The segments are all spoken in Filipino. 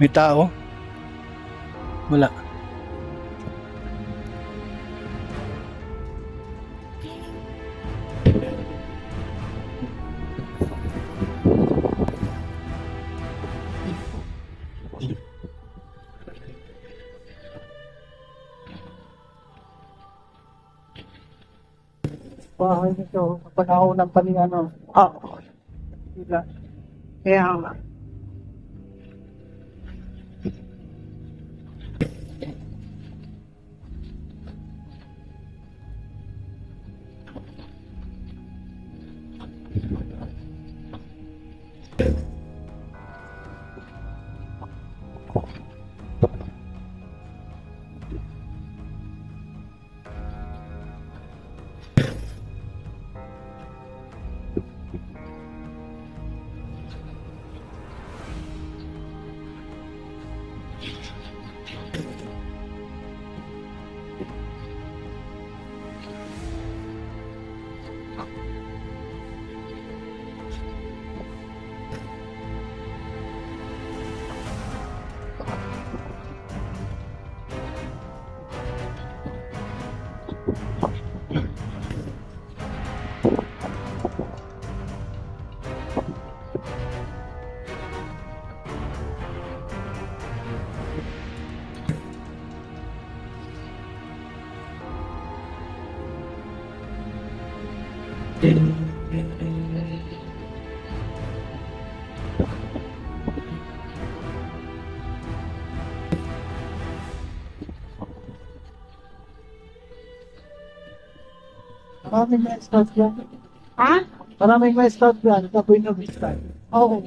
May tao? Wala. Bahay nito, panahon pa ni ano. Diba? Kaya nga. Maraming may start yan. Ha? Maraming may start yan. Kapoy na vista. Oo.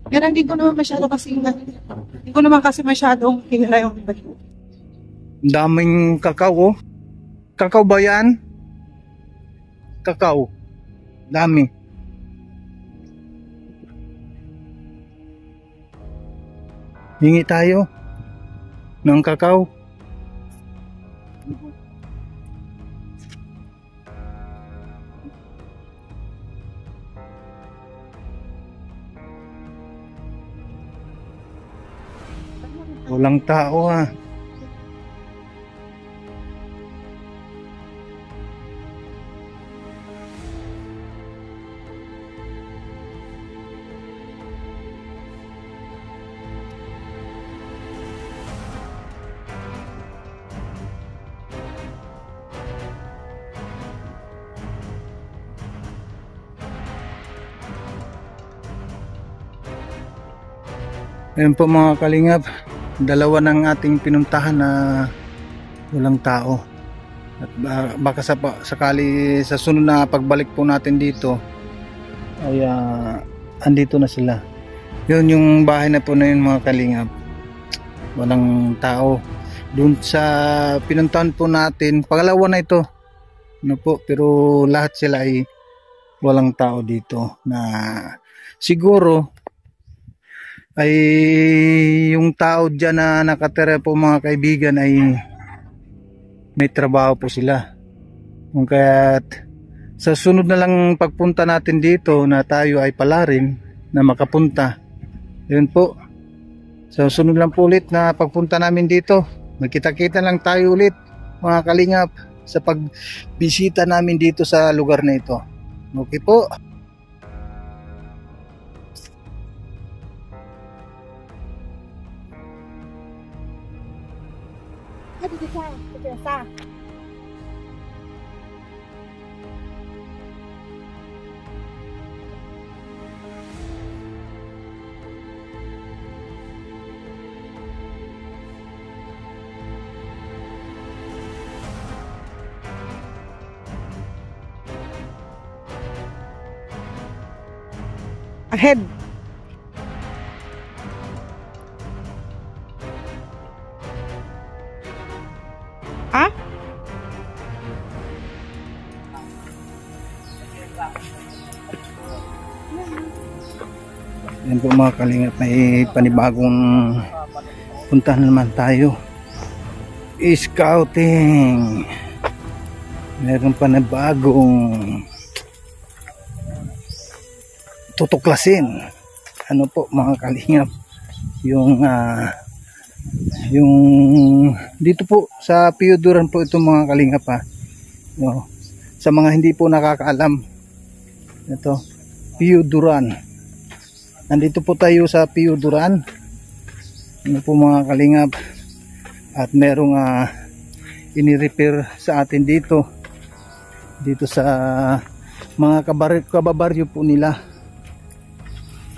Pero hindi ko naman masyado hindi ko naman kasi masyadong kilala yung iba. Daming kakao, oh. Kakao ba yan? Kakao. Dami. Hingi tayo ng kakao. Walang tao ah. Ayun po mga kalingap, dalawa ng ating pinuntahan na walang tao. At baka sakali sa sunod na pagbalik po natin dito ay andito na sila. Yun yung bahay na po na yun mga kalingap, walang tao. Doon sa pinuntahan po natin, pangalawa na ito ano po, pero lahat sila ay walang tao dito. Na siguro ay yung tao dyan na nakatira po mga kaibigan ay may trabaho po sila. Kung kaya't sa sunod na lang pagpunta natin dito na tayo ay pala rin na makapunta. Yun po, sa sunod lang po ulit na pagpunta namin dito, magkita-kita lang tayo ulit mga kalingap sa pagbisita namin dito sa lugar na ito. Okay po. Ahead. Ah? Yan po mga kalingap, may panibagong puntahan naman tayo. Scouting. Meron panibagong tutuklasin. Ano po mga kalingap, yung dito po sa Piyuduran po ito mga kalingap ha. No, sa mga hindi po nakakaalam, ito Piyuduran. Nandito po tayo sa Piyuduran. Ano po mga kalingap, at merong ini-repair sa atin dito sa mga kababaryo po nila.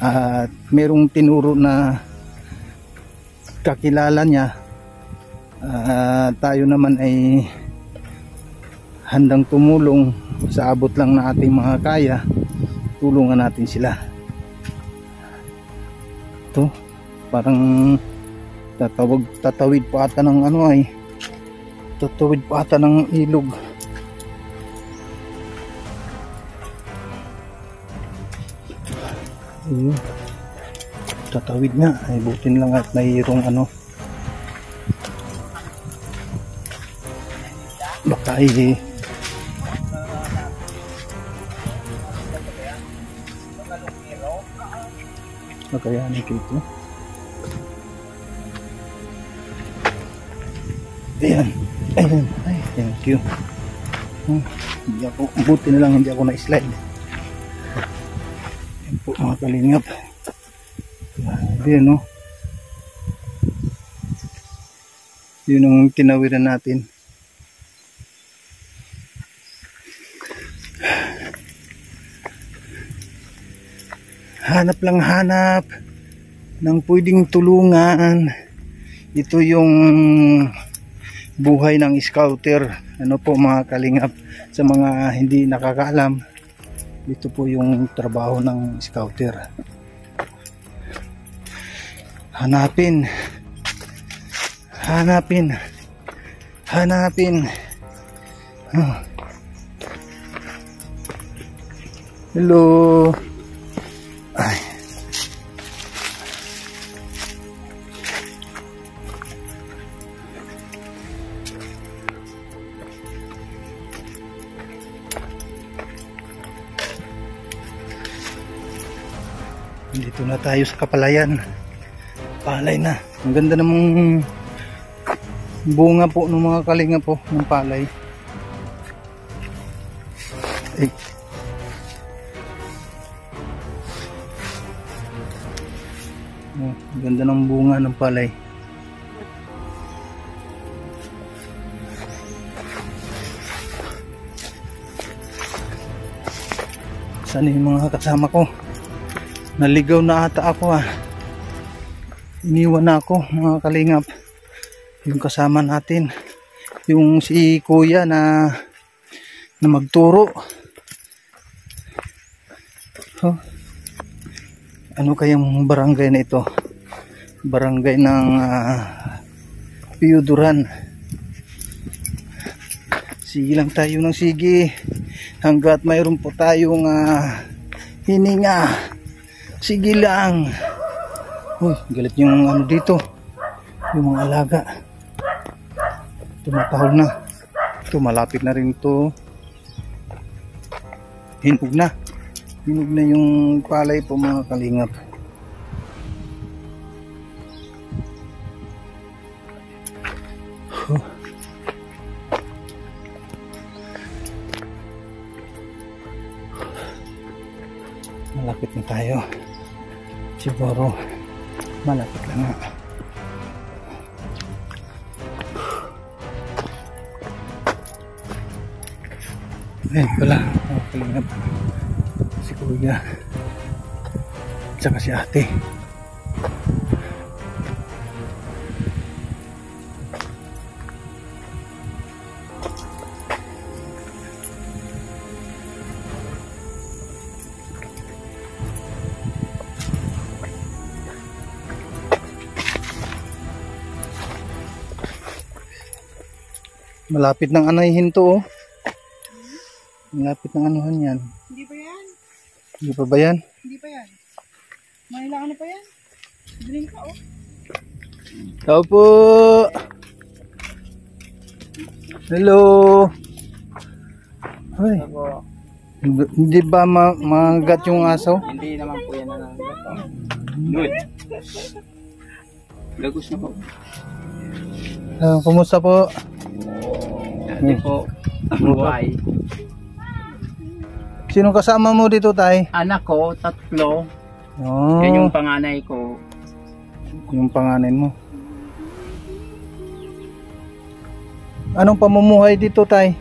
At merong tinuro na kakilala niya. Tayo naman ay handang tumulong sa abot lang na ating mga kaya. Tulungan natin sila. Ito, parang tatawid pa ata ng tatawid pa ata ng ilog. Ayun, tatawid nga, ay butin lang at mayroong baka kakayanin ko ito. Ayan, ayan, ay thank you. Hindi ako, buti na lang hindi ako na-slide. Ayan po mga kalingap. Ayan no, yun ang tinawiran natin. Hanap lang hanap ng pwedeng tulungan. Ito yung buhay ng scouter. Ano po mga kalingap, sa mga hindi nakakaalam, ito po yung trabaho ng scouter. Hanapin, hello. Ay. Dito na tayo sa Kapalayan. Palay na. Ang ganda namang bunga po ng mga kalinga po ng palay. Eh. Oh, ganda ng bunga ng palay. Saan yung mga kasama ko? Naligaw na ata ako Iniwan na ako mga kalingap. Yung kasama natin, yung si kuya na magturo. Ano kayang barangay na ito? Barangay ng Piyuduran. Sige lang tayo ng sige hanggat mayroon po tayong hininga. Sige lang. Uy, galit yung dito, yung mga alaga. Tumatahol na. Ito malapit na rin to. Hinog na yung palay po mga kalingap. Malapit na tayo. Siguro malapit lang nga. Ayun pala, kalingap. Si kuya. Tsaka si ate. Malapit ng anahin to, oh. Malapit ng anuhan yan. Hindi pa yan. Hindi pa ba yan? Hindi pa yan. Mailangan na pa yan. Drink ka, oh. Tao po. Hello. Ay. Hindi ba magat yung aso? Hindi naman po yan na good. Lagos na po. Kumusta po? Dati po, buhay. Sino kasama mo dito, tay? Anak ko, 3. Oh, Yan yung panganay ko. yung panganin mo. Anong pamumuhay dito, tay?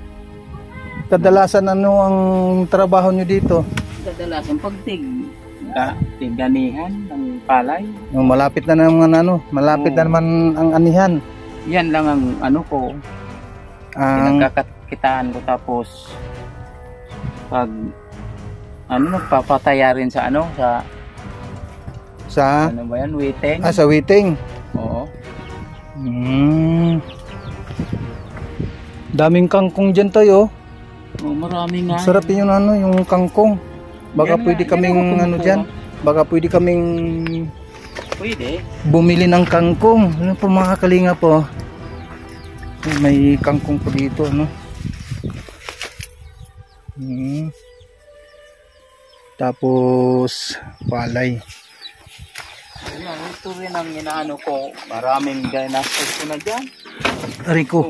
Kadalasan ano ang trabaho nyo dito? Kadalasan pagtiganihan ng palay. Oh, malapit na naman malapit na naman ang anihan. Yan lang ang ano ko, Ang pinagkakakitaan ko. Tapos pag magpapataya rin sa sa ano ba yan, waiting. sa waiting. Oo. Daming kangkong dyan, tayo. Oh, marami nga. Sarap yung yung kangkong. Baka Yan pwede nga, kaming yan ang dyan. Baka pwede kaming Pwede. bumili ng kangkong. Ano po mga kalinga po? May kangkong po dito, no? Tapos palay. Yan, ito rin ang inaano ko. Maraming ginastos ko na dyan. Rico,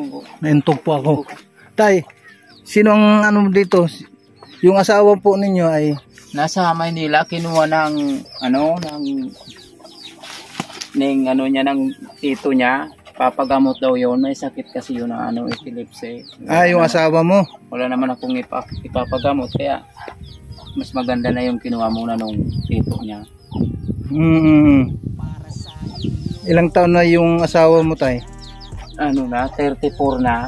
naintog po ako. Tay, sino ang dito? Yung asawa po ninyo ay Nasa Maynila, kinuha ng ng tito niya. Papagamot daw yon. May sakit kasi yun ng epilepsy. yung asawa mo. Wala naman akong ipapagamot. Kaya mas maganda na yung kinuha muna nung tito niya. Ilang taon na yung asawa mo, tay? 34 na.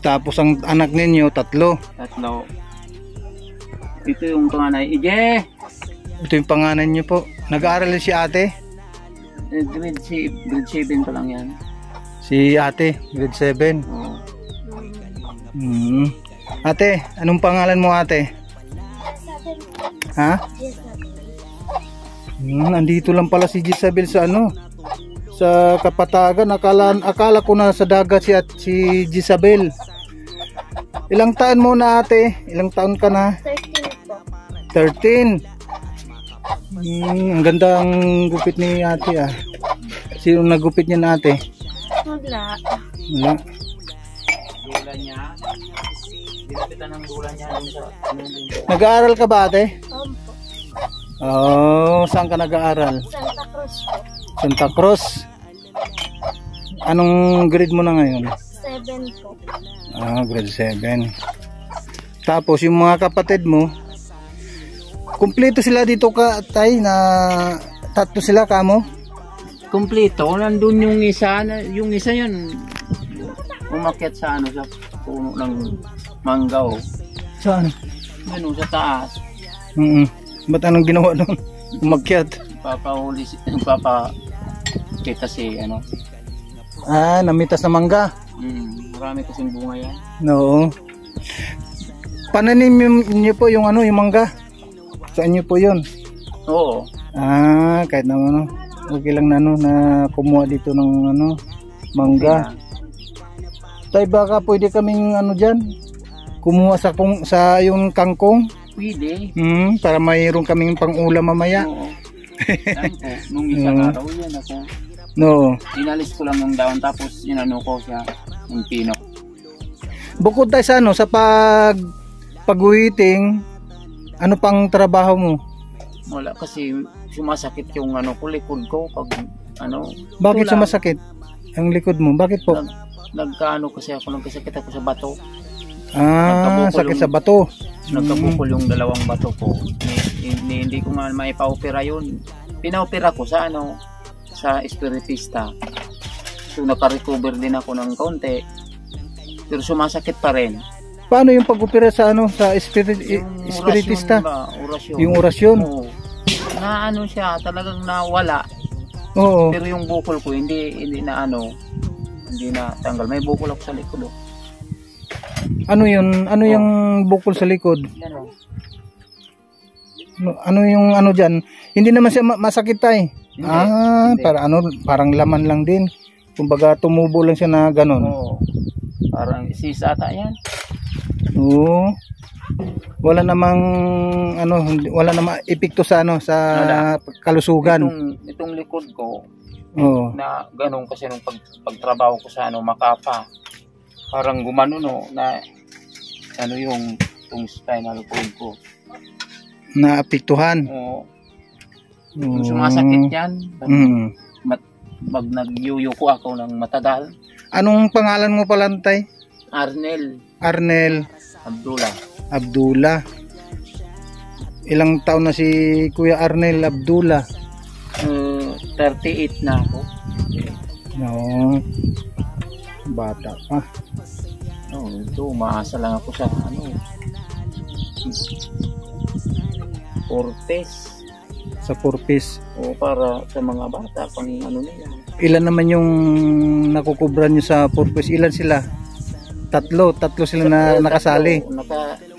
Tapos ang anak ninyo 3. 3. Ito yung panganay. Ije! Ito yung pangalan nyo po. Nag-aaral si ate? Grade 7 pa lang yan. Si ate, grade 7. Oo. Ate, anong pangalan mo, ate? Ha? Andito lang pala si Jezabel sa sa Kapatagan. Akala ko na sa dagat si Jezabel. Ilang taon mo na, ate? Ilang taon ka na? 13. Ang ganda ang gupit ni ate, ah. Sino nagupit niya na, ate? Wala. Wala. Gula niya. Dinapitan ng gula niya. Nag-aaral ka ba, ate? Opo. Saan ka nag-aaral? Santa Cruz po. Santa Cruz. Anong grade mo na ngayon? 7 po. Grade 7. Tapos yung mga kapatid mo, kumpleto sila dito ka, tay, na 3 sila kamo? Kumpleto. Nandun yung isa yun. Umakyat sa sa puno ng manggaw. Saan? Ano, sa taas. Ba't anong ginawa doon? Umakyat. Kita si Namitas na mangga. Marami kasing bunga yan. No. Pananim niyo po yung yung mangga. Saan niyo po yun? Oo. Kahit naman okay lang na na kumuha dito ng mangga. Tay, baka pwede kaming diyan kumuha sa yung kangkong. Pwede. Para mayroon kaming pang-ulam mamaya. Oo. Nung isang araw yan ako. No. Inalis ko lang yung daon tapos ko siya yung pino. Bukod tayo sa sa pag-uwiting, Ano pang trabaho mo? Wala kasi sumasakit yung ano ko, likod ko pag ano. Bakit ito lang, sumasakit ang likod mo? Bakit po? Nagkaano kasi ako, nagkasakit ako sa bato. Ah, nagkabukol sakit yung- sa bato. Nagkabukol yung dalawang bato ko. Hindi ko nga maipa-opera yun. Pina-opera ko sa ano, sa espiritista. So naka-recover din ako ng kaunti. Pero sumasakit pa rin. Paano yung pag-opera sa ano, sa Yung espiritista? orasyon ba? Orasyon. Yung orasyon? Oo. Na ano siya, talagang nawala. Oo. Pero yung bukol ko hindi na ano, hindi na tanggal. May bukol ako sa likod. Oh. Ano yun? Ano yung bukol sa likod? Yan, oh. Ano yung ano dyan? Hindi naman siya masakit tay. Hindi, Ah, hindi. para ano, parang laman lang din. Kumbaga tumubo lang siya na ganun. Oo. Parang sisata yan. Oo. Wala namang ano, wala namang epekto sa ano, sa Wala. kalusugan. Itong likod ko, Oo. na ganun kasi nung pagtrabaho ko sa ano, Makapa. Parang gumano no, na ano yung spinal cord ko. Naapektuhan. Oo. Oo. Sumasakit yan. Mm. Pag nagyuyuko ako ng matagal. Anong pangalan mo pala, tay? Arnel Arnel Abdullah. Abdullah. Ilang taon na si Kuya Arnel Abdullah? 38 na ako. No. Bata pa. Oh, ito, umaasa lang ako sa ano. Fortes. Sa Purpose. O para sa mga bata pang ano nila. Ilan naman yung nakukubra nyo sa Purpose? Ilan sila? Tatlo sila na nakasali.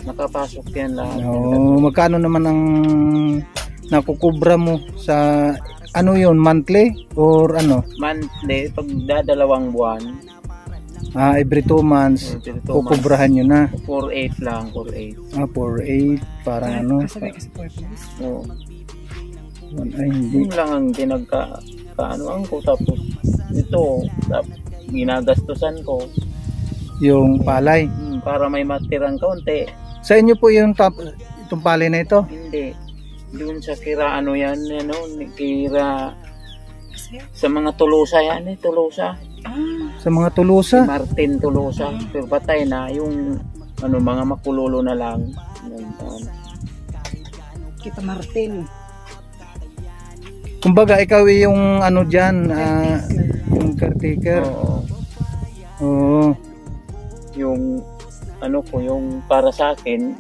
Nakapasok yan lahat. No, magkano naman ang nakukubra mo sa ano yun, monthly or ano? Monthly, pag dadalawang buwan, Every 2 months kukubrahan nyo na. 4-8 lang, 4-8. 4-8 parang ano. Kasabay ka sa purpose. Oo. Ay, hindi. Yun lang ang kaanoan ko. Tapos ito, ginagastusan ko Yung palay. para may matirang kaunti. Sa inyo po yung itong palay na ito? Hindi. Doon sa kira, ano yan, ano, kira sa mga Tolosa yan, Tolosa. Sa mga Si tulusa? Martin Tolosa. Pero patay na, yung ano, mga makulolo na lang. Kita Martin. Kumbaga ikaw yung ano dyan, yung caretaker. Oo. Oo. Yung ano ko, yung para sa akin,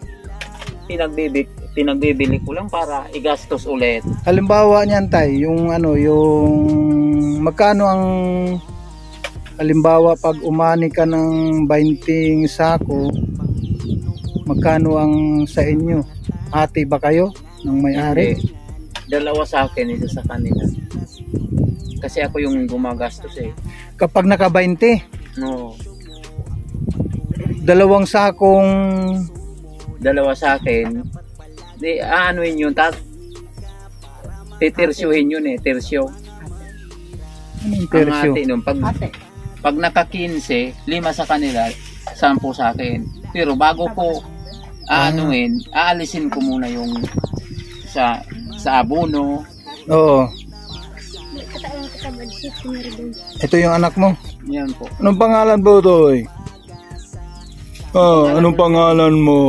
pinagbibili ko lang para igastos ulit. Halimbawa niyan tay, yung ano, yung magkano ang halimbawa pag umani ka ng 20 sako, magkano ang sa inyo? Ate ba kayo ng may-ari? Hindi. Dalawa sa akin, isa sa kanila. Kasi ako yung gumagastos eh. Kapag naka 20, No. 2 sakong Dalawa sa akin. Di, aanuin yun. Titirsyuhin yun eh. Tirsyo. anong Ang tersyo? ate nun. Ate. Pag naka 15, 5 sa kanila, 10 sa akin. Pero bago ko aanuin, aalisin ko muna yung sa abono. Oo. Ito yung anak mo. Yan po. Anong pangalan mo, Toy? Anong pangalan mo?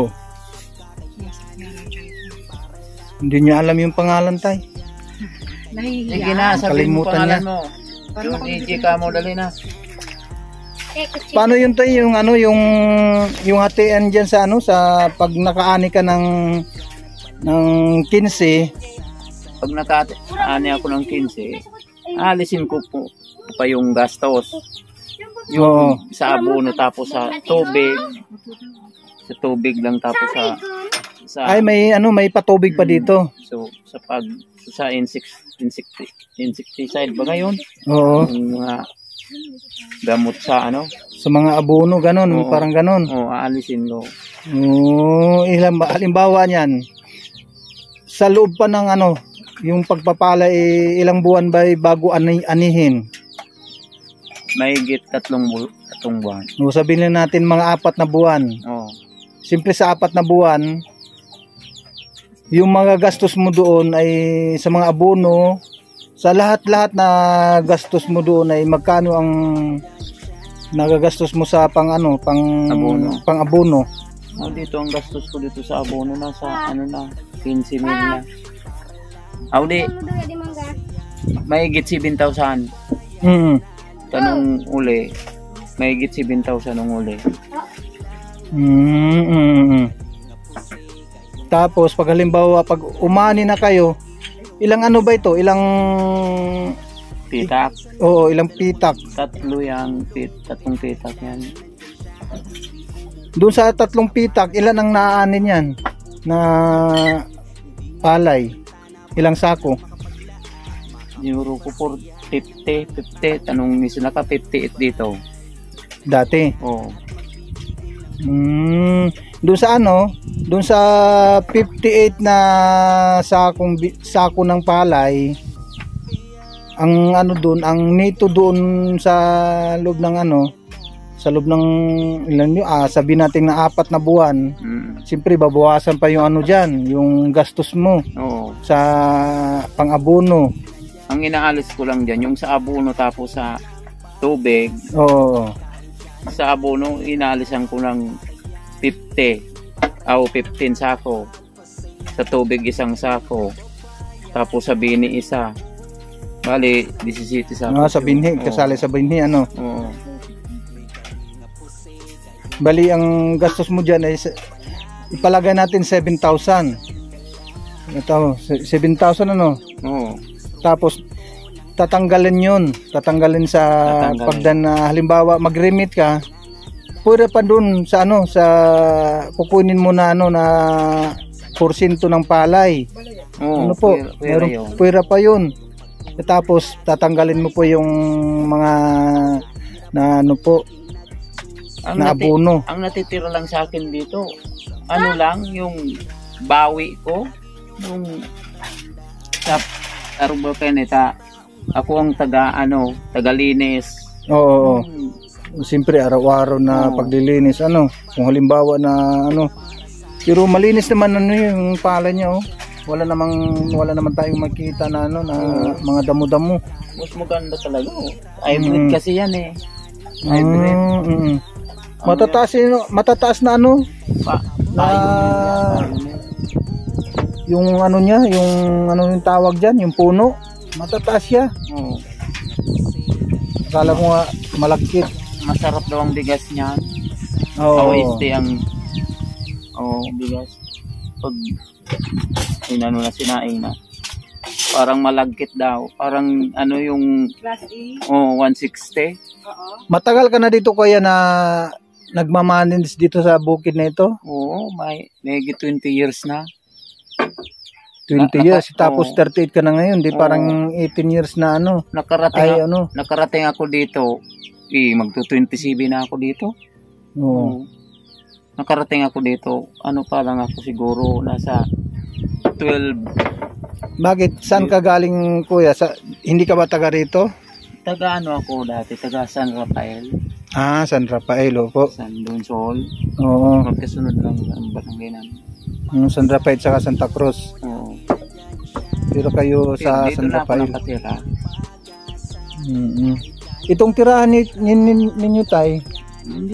Hindi niya alam yung pangalan, tay. Sige Nahihiya. na, sabihin mo Kalimutan pangalan niya. mo. Yung EJ ka mo, dali na. Paano yun, tay? Yung ano, yung hatian diyan sa ano, sa pag nakaani ka ng 15, Pag nakaani ako ng 15, aalisin ko po pa yung gastos. Oo. Yung sa abono tapos sa tubig. Sa tubig lang tapos sa ay may ano, may patubig pa dito. So sa insecticide ba ngayon? Oo. Yung mga gamot sa ano? Sa mga abono ganon, Oo. parang ganon. O aalisin ko. Oo, halimbawa niyan. Sa loob pa ng ano, yung pagpapala ilang buwan ba bago anihin? Mahigit tatlong buwan. No, sabihin na natin mga 4 na buwan. Oh. Simple sa 4 na buwan, yung mga gastos mo doon ay sa mga abono, sa lahat-lahat na gastos mo doon ay magkano ang nagagastos mo sa pang Abono. pang abono? Dito ang gastos ko dito sa abono nasa 15 mil na. Di mahigit 7,000. Tanong uli, mahigit 7,000 ang uli. Tapos pag halimbawa pag umani na kayo, ilang ano ba ito? Ilang Pitak. Oo, ilang pitak. Tatlong pitak yan. Doon sa 3 pitak, ilan ang naaanin yan na palay? Ilang sako? Euro ko for 50. Tanong ni sila ka 58 dito. Dati. Oo. Doon sa doon sa 58 na sako ng palay, ang doon, ang nito doon sa loob ng sa loob ng sabihin natin na 4 na buwan, siyempre babawasan pa yung diyan, yung gastos mo. Oo. Sa pang-abono. Ang inaalis ko lang diyan yung sa abono tapos sa tubig. Oo. Sa abono inaalisan ko ng 50 15 sako. Sa tubig 1 sako. Tapos sa bini 1. Bali 17 sako. Sa binhi, kasali sa binhi Oo. Bali ang gastos mo diyan ay ipalagay natin 7,000. Ito, 7,000 Oo. Tapos tatanggalin sa pagdan na halimbawa mag-remit ka, pwede pa dun sa sa kukunin mo na na porsyento ng palay. Oo, pwede pa yun. Tapos tatanggalin mo po yung mga na na abono. Ang natitira lang sa akin dito, lang yung bawi ko, yung sa Aruba Keneta. Ako ang tagalinis. Oo. Siyempre araw-araw na paglilinis kung halimbawa na pero malinis naman yung pala niya wala naman tayong makita na na mga damo-damo. Mas maganda talaga. Hybrid kasi yan eh. Hybrid. Matataas na yung niya, yung tawag diyan, yung puno. Matataas siya. Oo. Akala mo nga malakit. Masarap daw ang bigas niyan. Oo. Bigas. Pag na sinaing na. Parang malagkit daw. Parang yung Class A. 160. Matagal ka na dito kuya na nagmamanis dito sa bukid na ito? Oo, may 20 years na. 20 years, tapos 38 ka na ngayon, di parang 18 years na nakarating ako dito, magto-27 na ako dito. Oo. Nakarating ako dito, pa lang ako siguro, nasa 12. Bakit? Saan ka galing kuya? Hindi ka ba taga rito? Taga ako dati, taga San Rafael. San Rafael, opo. San Donsol. Oo. Magkasunod lang ang barangay namin. San Rafael saka Santa Cruz. Oo. Pero kayo sa dito San Rafael. Dito na ako nakatira. Itong tirahan ninyo tay,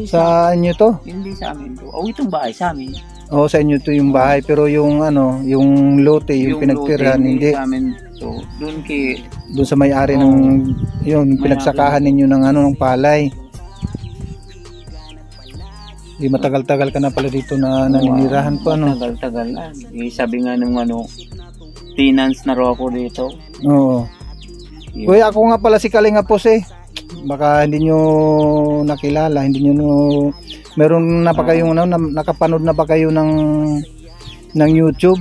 sa inyo to? Hindi sa amin to. Itong bahay sa amin. Sa inyo to yung bahay, pero yung yung lote, yung pinagtirahan, hindi. Sa amin to. Doon sa may-ari ng yung pinagsakahan ninyo ng ng palay. Matagal-tagal ka na pala dito na naninirahan po Matagal-tagal na. Sabi nga nung tenants na raw ako dito. Oo. Kuya, ako nga pala si Kalinga Pos baka hindi nyo nakilala, hindi nyo meron na pa kayong nakapanood na pa kayo ng YouTube?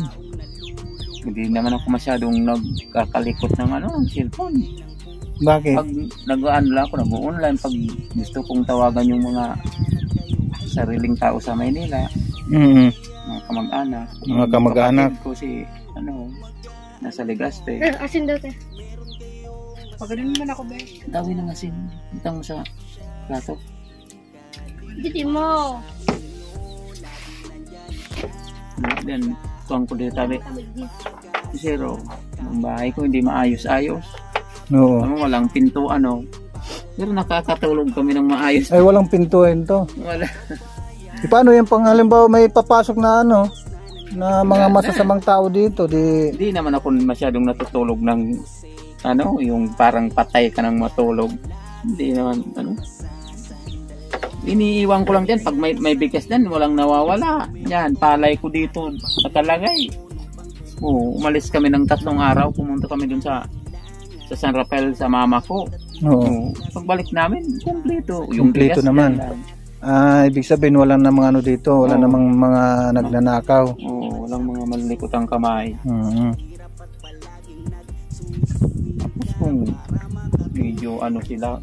Hindi naman ako masyadong nagkakalikot ng cellphone. Bakit? Pag lang ako, nag-online pag gusto kong tawagan yung mga sariling tao sa Maynila. Mga kamag-anak. Mga kamag-anak. Ko si nasa Legazpi. Asin daw te. Pagano'n naman ako, be. Dawin ng asin. Itang mo sa plato. Dito mo. Then, nagustuhan ko dito. Sabi, Zero, ang bahay ko hindi maayos-ayos. Oo. Walang pinto, ano. Pero nakakatulog kami ng maayos. Ay, walang pintuin to. Wala. Paano yung pang halimbawa may papasok na ano, na mga masasamang tao dito, di... Hindi naman ako masyadong natutulog ng, ano, yung parang patay ka ng matulog. Hindi naman, ano. Iniiwan ko lang dyan, pag may bigas dyan, walang nawawala. Yan, palay ko dito, nakalagay. Umalis kami ng 3 araw, pumunta kami dun sa San Rafael sa mama ko. Oo. Pagbalik namin, kumpleto. Kumpleto naman. Ibig sabihin walang namang ano dito, wala namang mga nagnanakaw. Oo, walang mga malikotang kamay. Tapos kung medyo ano sila,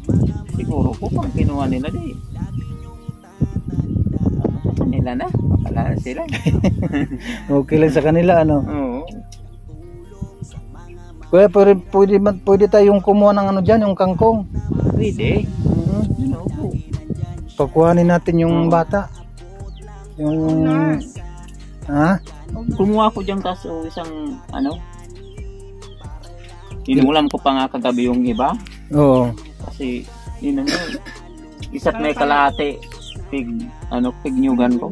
siguro po pag kinuha nila nila na, makala sila. Okay lang sa kanila, ano? Oo. Kuya, pwede tayong kumuha ng ano dyan, yung kangkong. Pwede. Pagkuhanin natin yung bata. Yung... Ha? Kumuha ko dyan kaso isang ano, inulam ko pa nga kagabi yung iba. Oo. Kasi yun ano, isa't may kalahati pignyugan ko.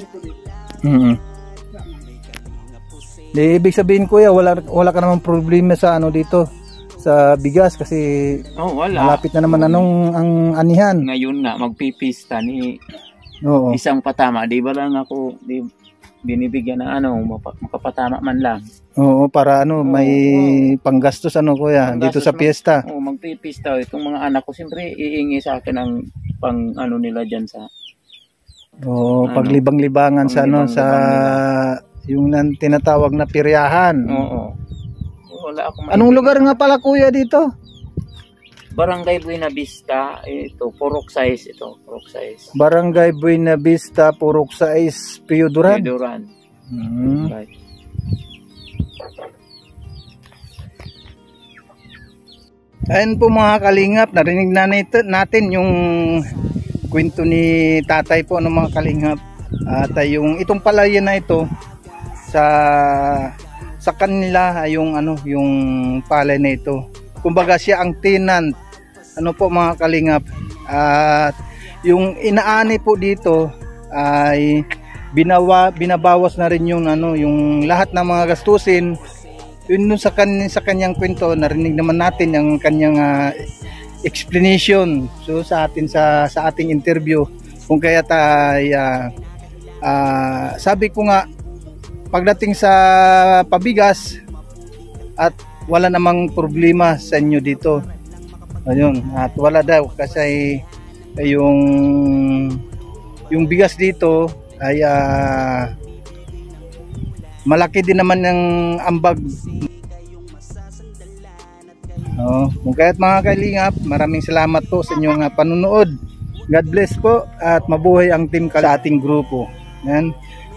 Di ibig sabihin kuya, wala ka namang problema sa ano dito sa bigas kasi wala. Malapit na naman ang anihan. Ngayon nga magpipista ni isang patama, di ba lang ako binibigyan na ano makapatama man lang. Oo, para ano may panggastos ano kuya dito sa piyesta. Magpipista itong mga anak ko siyempre iingi sa akin ang pang ano nila diyan sa paglibang-libangan sa ano sa yung tinatawag na piryahan. Wala ako. Anong lugar nga pala kuya dito? Barangay Buena Vista, Purok Size Barangay Buena Vista, Purok Size, Piyuduran. Right. Ayun po mga kalingap, narinig na natin yung kwento ni tatay po ng mga kalingap. At yung itong palayan na ito sa kanila yung ano yung palay na ito. Kumbaga siya ang tenant. Ano po mga kalingap. At yung inaani po dito ay binabawas na rin yung ano yung lahat ng mga gastusin. Yun sa kanyang kwento, narinig naman natin yung kanyang explanation. So sa ating interview kung kaya sabi ko nga pagdating sa pabigas at wala namang problema sa inyo dito. Ayun, at wala daw kasi yung bigas dito ay malaki din naman yung ambag. Kung kaya't mga kalingap, maraming salamat po sa inyong panunood. God bless po at mabuhay ang team sa ating grupo. Yan.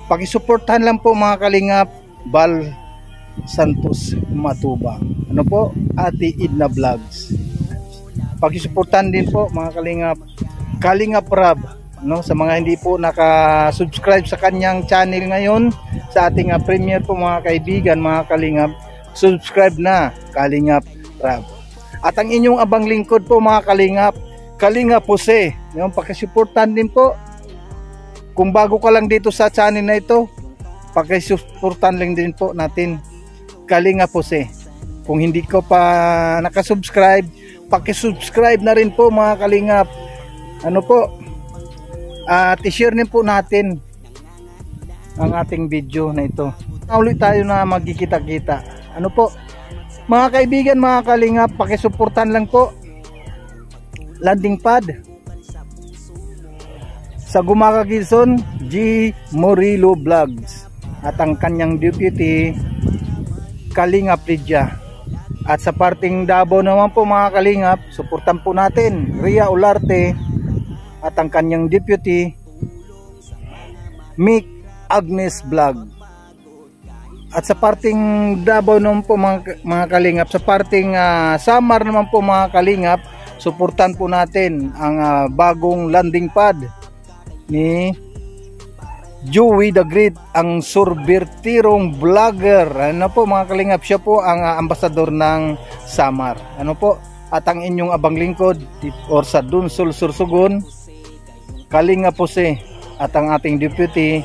Pakisuportahan lang po mga kalingap, Bal Santos Matubang. Ano po? Ate Idna Vlogs. Pakisuportahan din po mga kalingap, Kalingap Rab. No, sa mga hindi po naka-subscribe sa kanyang channel ngayon, sa ating premiere po mga kaibigan, mga kalingap, subscribe na Kalingap Rab. At ang inyong abang lingkod po mga kalingap, Kalingap Jose. Yung pakisuportahan din po. Kung bago ka lang dito sa channel na ito, pakisuportahan lang din po natin Kalingap Jose. Kung hindi ko pa nakasubscribe, pakisubscribe na rin po mga kalingap. Ano po? At i-share din po natin ang ating video na ito. Ulit tayo na magkikita-kita. Ano po? Mga kaibigan, mga kalingap, pakisuportahan lang po. Landing pad sa Gumaca Quezon, G. Morillo Vlogs. At ang kanyang deputy, Kalingap Lydia. At sa parting Davao naman po mga kalingap, suportan po natin Ria Olarte at ang kanyang deputy Mick Agnes Vlog. At sa parting Davao naman po mga kalingap, sa parting Samar naman po mga kalingap, suportan po natin ang bagong landing pad ni Joey the Great, ang sorbertirong vlogger. Ano po mga kalingap, siya po ang ambasador ng Samar. Ano po? At ang inyong abang lingkod or sa Dunsol Sursugon, Kalingap Jose, at ang ating deputy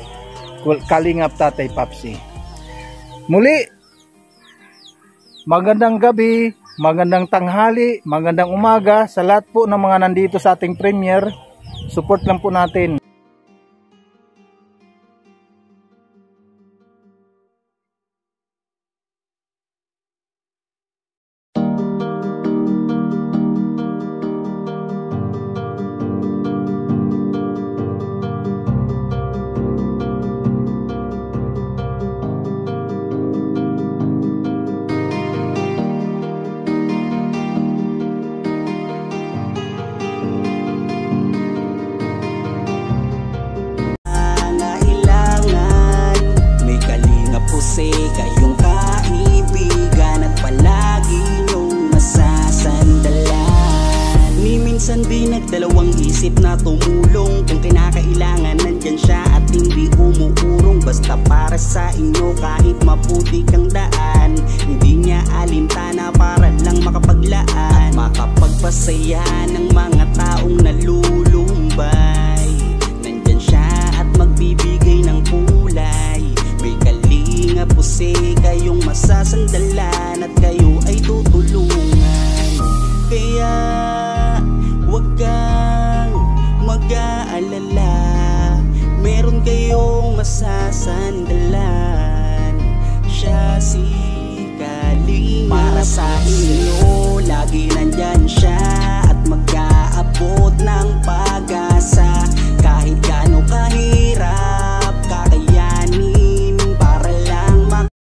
Kalingap Tatay Papsi. Muli, magandang gabi, magandang tanghali, magandang umaga sa lahat po ng mga nandito sa ating premiere. Support lang po natin. Kayong kaibigan at palagi niyong masasandalan. Ni minsan di nagdalawang isip na tumulong. Kung kinakailangan nandyan siya at hindi umuurong. Basta para sa inyo kahit maputi kang daan. Hindi niya alintana para lang makapaglaan at makapagpasaya ng mga taong nalulumbay. Nandyan siya at magbibigay ng kulay. Kalingap Jose, kayong masasandalan at kayo ay tutulungan. Kaya huwag kang mag-aalala, meron kayong masasandalan. Siya si Kalingap. Para sa inyo, lagi nandyan siya at mag-aabot ng pag-asa.